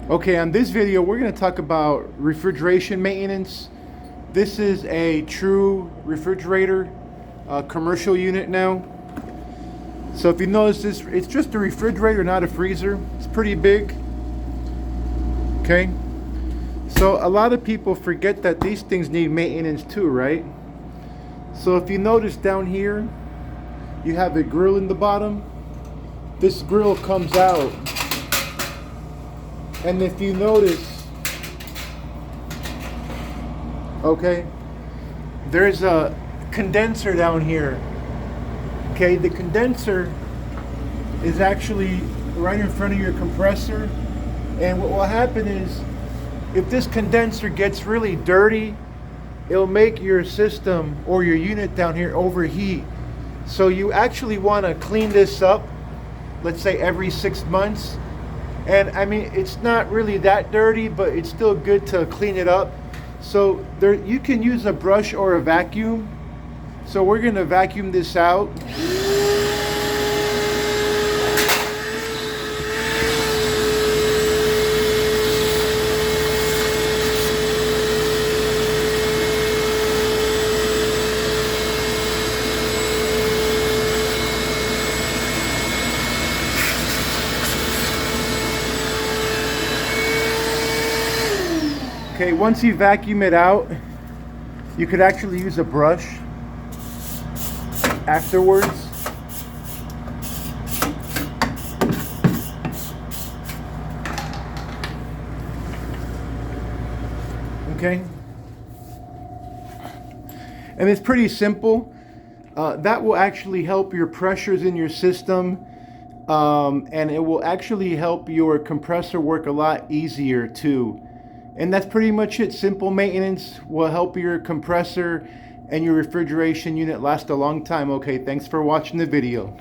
Okay, on this video, we're going to talk about refrigeration maintenance. This is a true refrigerator, commercial unit now. So if you notice this, it's just a refrigerator, not a freezer. It's pretty big. Okay. So a lot of people forget that these things need maintenance too, right? So if you notice down here, you have a grill in the bottom. This grill comes out. And if you notice, okay, there's a condenser down here. Okay, the condenser is actually right in front of your compressor. And what will happen is, if this condenser gets really dirty, it'll make your system or your unit down here overheat. So you actually want to clean this up, let's say every 6 months. And I mean, it's not really that dirty, but it's still good to clean it up. So there, you can use a brush or a vacuum. So we're going to vacuum this out. Okay, once you vacuum it out, you could actually use a brush afterwards. Okay. And it's pretty simple. That will actually help your pressures in your system, and it will actually help your compressor work a lot easier too. And that's pretty much it. Simple maintenance will help your compressor and your refrigeration unit last a long time. Okay, thanks for watching the video.